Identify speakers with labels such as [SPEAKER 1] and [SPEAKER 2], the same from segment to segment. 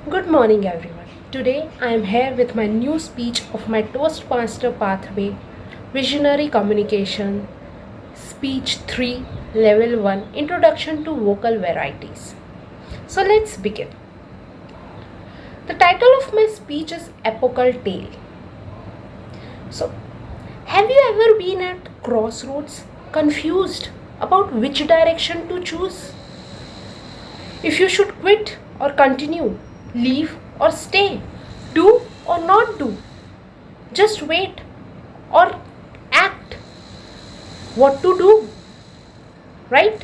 [SPEAKER 1] Good morning, everyone. Today I am here with my new speech of my Toastmaster Pathway Visionary Communication Speech 3 Level 1 Introduction to Vocal Varieties. So let's begin. The title of my speech is Epochal Tale. So, have you ever been at crossroads, confused about which direction to choose? If you should quit or continue, leave or stay, do or not do, just wait or act, what to do, right?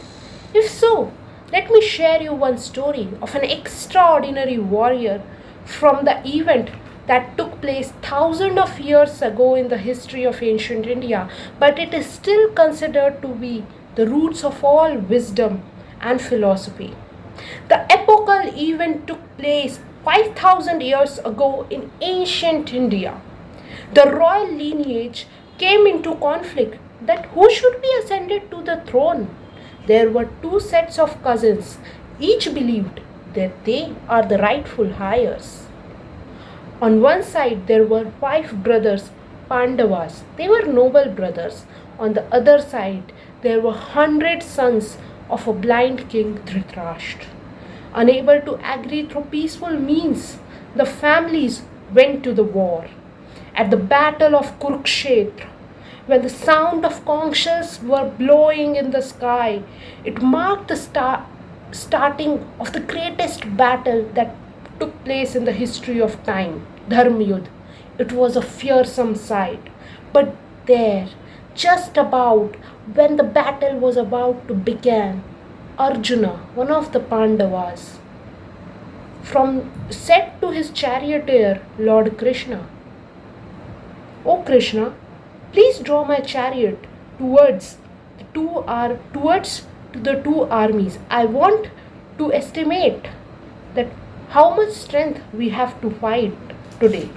[SPEAKER 1] If so, let me share you one story of an extraordinary warrior from the event that took place thousands of years ago in the history of ancient India, but it is still considered to be the roots of all wisdom and philosophy. The epochal event took place 5000 years ago in ancient India. The royal lineage came into conflict that who should be ascended to the throne. There were two sets of cousins, each believed that they are the rightful heirs. On one side there were 5 brothers, Pandavas. They were noble brothers. On the other side there were 100 sons of a blind king, Dhritarashtra. Unable to agree through peaceful means, the families went to the war. At the battle of Kurukshetra, when the sound of conch shells were blowing in the sky, it marked the starting of the greatest battle that took place in the history of time, Dharma Yudh. It was a fearsome sight. But there, just about when the battle was about to begin, Arjuna, one of the Pandavas, said to his charioteer, Lord Krishna, "O Krishna, please draw my chariot towards the two armies. I want to estimate that how much strength we have to fight today."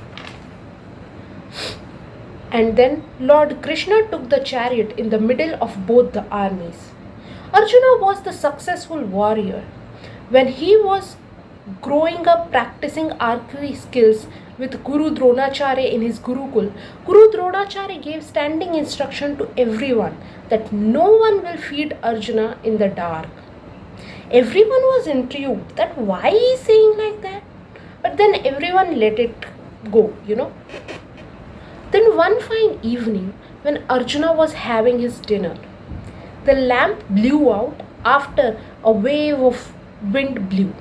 [SPEAKER 1] And then Lord Krishna took the chariot in the middle of both the armies. Arjuna was the successful warrior. When he was growing up practicing archery skills with Guru Dronacharya in his Gurukul, Guru Dronacharya gave standing instruction to everyone that no one will feed Arjuna in the dark. Everyone was intrigued that why he is saying like that. But then everyone let it go. Then one fine evening, when Arjuna was having his dinner, the lamp blew out after a wave of wind blew.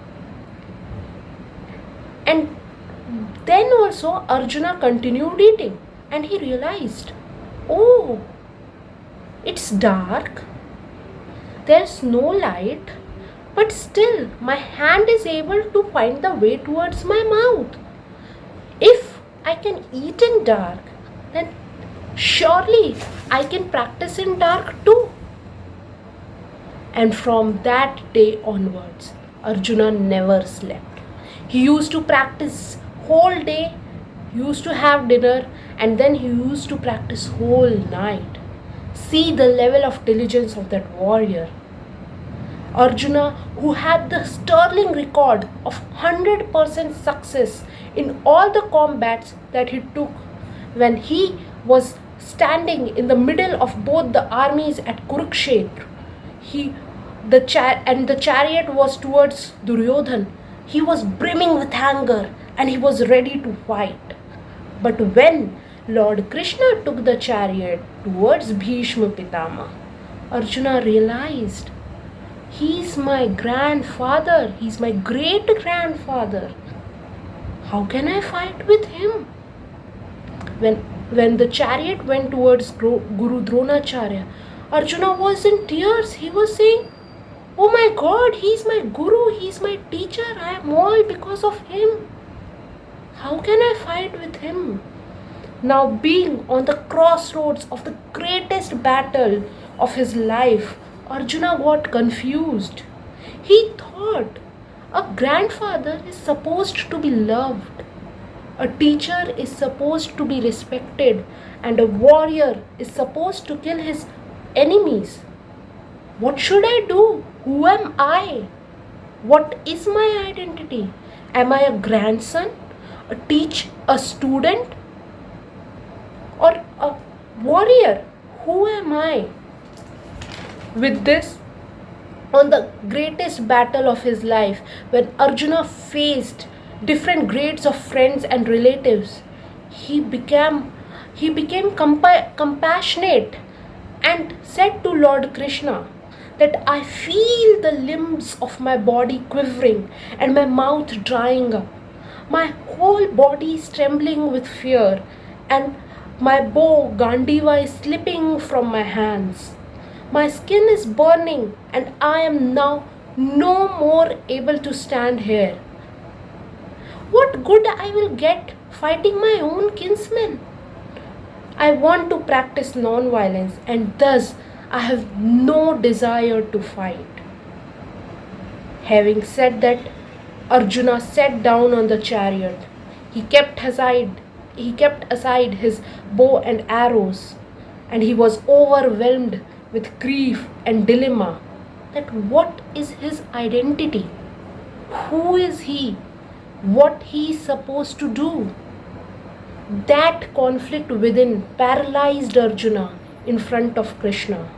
[SPEAKER 1] And then also Arjuna continued eating and he realized, oh, it's dark, there's no light, but still my hand is able to find the way towards my mouth. If I can eat in dark, then surely I can practice in dark too. And from that day onwards, Arjuna never slept. He used to practice whole day, used to have dinner, and then he used to practice whole night. See the level of diligence of that warrior. Arjuna, who had the sterling record of 100% success in all the combats that he took when he was standing in the middle of both the armies at Kurukshetra. The chariot was towards Duryodhan. He was brimming with anger and he was ready to fight. But when Lord Krishna took the chariot towards Bhishma Pitama, Arjuna realized, he's my grandfather, he's my great grandfather. How can I fight with him? When the chariot went towards Guru Dronacharya, Arjuna was in tears. He was saying, oh my God, he's my guru, he's my teacher, I am all because of him. How can I fight with him? Now, being on the crossroads of the greatest battle of his life, Arjuna got confused. He thought a grandfather is supposed to be loved, a teacher is supposed to be respected, and a warrior is supposed to kill his enemies. What should I do? Who am I? What is my identity? Am I a grandson, a student, or a warrior? Who am I? With this, on the greatest battle of his life, when Arjuna faced different grades of friends and relatives, he became compassionate and said to Lord Krishna that I feel the limbs of my body quivering and my mouth drying up. My whole body is trembling with fear, and my bow Gandiva is slipping from my hands. My skin is burning, and I am now no more able to stand here. What good I will get fighting my own kinsmen? I want to practice non-violence, and thus I have no desire to fight. Having said that, Arjuna sat down on the chariot. He kept aside his bow and arrows, and he was overwhelmed with grief and dilemma that what is his identity? Who is he? What he is supposed to do? That conflict within paralyzed Arjuna in front of Krishna.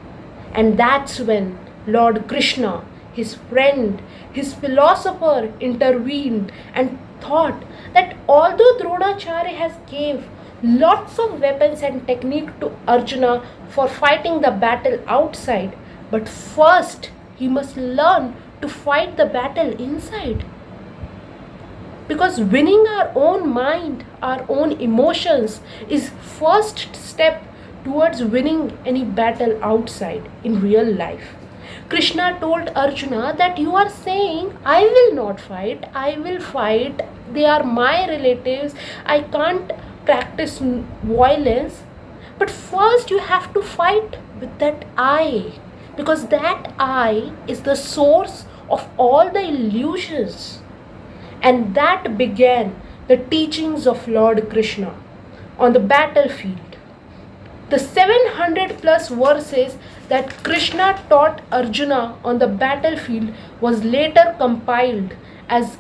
[SPEAKER 1] And that's when Lord Krishna, his friend, his philosopher, intervened and thought that although Dronacharya has gave lots of weapons and technique to Arjuna for fighting the battle outside, but first he must learn to fight the battle inside. Because winning our own mind, our own emotions is first step towards winning any battle outside in real life. Krishna told Arjuna that you are saying, I will not fight, I will fight, they are my relatives, I can't practice violence. But first you have to fight with that I, because that I is the source of all the illusions. And that began the teachings of Lord Krishna on the battlefield. The 700 plus verses that Krishna taught Arjuna on the battlefield was later compiled as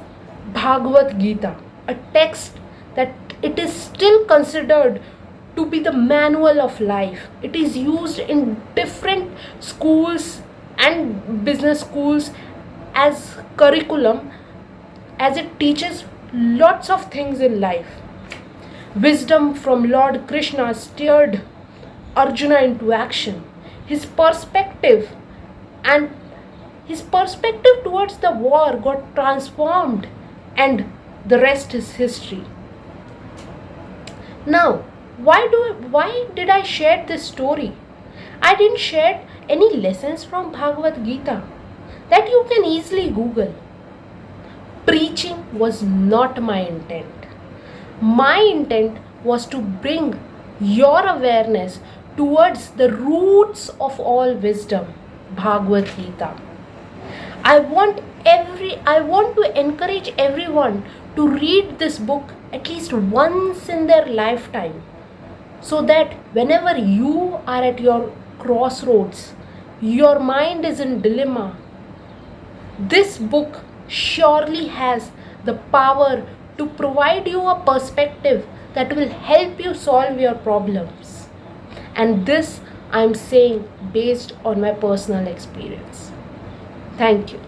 [SPEAKER 1] Bhagavad Gita, a text that it is still considered to be the manual of life. It is used in different schools and business schools as curriculum, as it teaches lots of things in life. Wisdom from Lord Krishna steered Arjuna into action. His perspective towards the war got transformed, and the rest is history. Now, why did I share this story? I didn't share any lessons from Bhagavad Gita that you can easily Google. Preaching was not my intent. My intent was to bring your awareness towards the roots of all wisdom, Bhagavad Gita. I want to encourage everyone to read this book at least once in their lifetime, so that whenever you are at your crossroads, your mind is in dilemma, this book surely has the power to provide you a perspective that will help you solve your problems. And this I am saying based on my personal experience. Thank you.